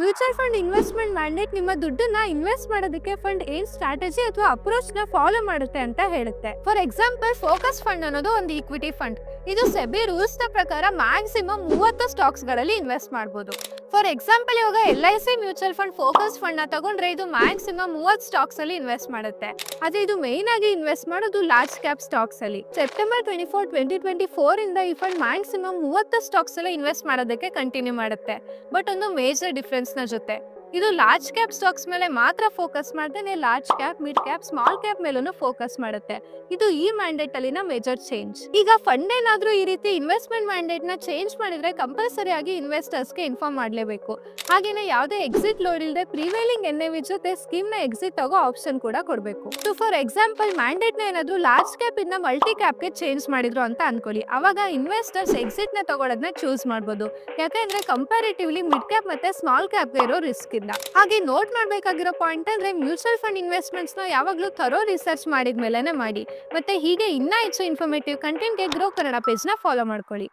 Mutual fund investment mandate ನಿಮ್ಮ ದುಡ್ಡನ್ನ invest ಮಾಡೋದಕ್ಕೆ ಫಂಡ್ ಏನ್ ಸ್ಟ್ರಾಟಜಿ ಅಥವಾ ಅಪ್ರೋಚ್ ನ ಫಾಲೋ ಮಾಡುತ್ತೆ ಅಂತ ಹೇಳುತ್ತೆ. ಫಾರ್ ಎಕ್ಸಾಂಪಲ್, ಫೋಕಸ್ ಫಂಡ್ ಅನ್ನೋದು ಒಂದು ಈಕ್ವಿಟಿ ಫಂಡ್. ಇದು ಸೆಬಿ ರೂಲ್ಸ್ ನ ಪ್ರಕಾರ ಮ್ಯಾಕ್ಸಿಮಮ್ 30 ಸ್ಟಾಕ್ಸ್ ಗಳಲ್ಲಿ ಇನ್ವೆಸ್ಟ್ ಮಾಡಬಹುದು. ಫಾರ್ ಎಕ್ಸಾಂಪಲ್, ಇವಾಗ LIC mutual fund focus fund ನ ತಗೊಂಡ್ರೆ ಇದು ಮ್ಯಾಕ್ಸಿಮಮ್ 30 ಸ್ಟಾಕ್ಸ್ ಅಲ್ಲಿ ಇನ್ವೆಸ್ಟ್ ಮಾಡುತ್ತೆ. ಅದೇ ಇದು ಮೇನ್ ಆಗಿ ಇನ್ವೆಸ್ಟ್ ಮಾಡೋದು ಲಾರ್ಜ್ ಕ್ಯಾಪ್ ಸ್ಟಾಕ್ಸ್ ಅಲ್ಲಿ. ಸೆಪ್ಟೆಂಬರ್ 24, 2024 ಇಂದ ಈ ಫಂಡ್ ಮ್ಯಾಕ್ಸಿಮಮ್ 30 ಸ್ಟಾಕ್ಸ್ ಅಲ್ಲಿ ಇನ್ವೆಸ್ಟ್ ಮಾಡೋದಕ್ಕೆ ಕಂಟಿನ್ಯೂ ಮಾಡುತ್ತೆ. ಬಟ್ ಒಂದು ಮೇಜರ್ ಡಿಫರೆನ್ಸ್ ನ ಜೊತೆ ಇದು ಲಾರ್ಜ್ ಕ್ಯಾಪ್ ಸ್ಟಾಕ್ಸ್ ಮೇಲೆ ಮಾತ್ರ ಫೋಕಸ್ ಮಾಡ್ದೇನೆ large cap, mid cap, small cap ಮೇಲೂ ಫೋಕಸ್ ಮಾಡುತ್ತೆ. ಇದು ಈ ಮ್ಯಾಂಡೇಟ್ ಅಲ್ಲಿನ ಮೇಜರ್ ಚೇಂಜ್. ಈಗ ಫಂಡ್ ಏನಾದ್ರೂ ಈ ರೀತಿ ಇನ್ವೆಸ್ಟ್ಮೆಂಟ್ ಮ್ಯಾಂಡೇಟ್ ನ ಚೇಂಜ್ ಮಾಡಿದ್ರೆ ಕಂಪಲ್ಸರಿ ಆಗಿ ಇನ್ವೆಸ್ಟರ್ಸ್ ಗೆ ಇನ್ಫಾರ್ಮ್ ಮಾಡಲೇಬೇಕು. ಹಾಗೇನೆ ಯಾವುದೇ ಎಕ್ಸಿಟ್ ಲೋಡ್ ಇಲ್ಲದೆ ಪ್ರಿವೈಲಿಂಗ್ NAV ಜೊತೆ ಸ್ಕೀಮ್ ನ ಎಕ್ಸಿಟ್ ತಗೋ ಆಪ್ಷನ್ ಕೂಡ ಕೊಡಬೇಕು. ಸೊ ಫಾರ್ ಎಕ್ಸಾಂಪಲ್, ಮ್ಯಾಂಡೇಟ್ ನ ಏನಾದ್ರೂ ಲಾರ್ಜ್ ಕ್ಯಾಪ್ ಇಂದ ಮಲ್ಟಿ ಕ್ಯಾಪ್ ಗೆ ಚೇಂಜ್ ಮಾಡಿದ್ರು ಅಂತ ಅನ್ಕೊಳ್ಳಿ. ಅವಾಗ ಇನ್ವೆಸ್ಟರ್ಸ್ ಎಕ್ಸಿಟ್ ನ ತಗೊಳ್ಳೋದನ್ನ ಚೂಸ್ ಮಾಡಬಹುದು. ಯಾಕಂದ್ರೆ ಕಂಪ್ಯಾರಿಟಿವ್ಲಿ ಮಿಡ್ ಕ್ಯಾಪ್ ಮತ್ತೆ ಸ್ಮಾಲ್ ಕ್ಯಾಪ್ ಗೆ ಇರೋ ರಿಸ್ಕ್ ಇಲ್ಲ. ಹಾಗೆ ನೋಟ್ ಮಾಡಬೇಕಾಗಿರೋ ಪಾಯಿಂಟ್ ಅಂದ್ರೆ ಮ್ಯೂಚುವಲ್ ಫಂಡ್ ಇನ್ವೆಸ್ಟ್ಮೆಂಟ್ಸ್ ನ ಯಾವಾಗಲೂ ಥರೋ ರಿಸರ್ಚ್ ಮಾಡಿದ್ಮೇಲೆ ಮಾಡಿ. ಮತ್ತೆ ಹೀಗೆ ಇನ್ನೂ ಹೆಚ್ಚು ಇನ್ಫಾರ್ಮೇಟಿವ್ ಕಂಟೆಂಟ್ ಗೆ ಗ್ರೋ ಕನ್ನಡ ಪೇಜ್ ನ ಫಾಲೋ ಮಾಡ್ಕೊಳ್ಳಿ.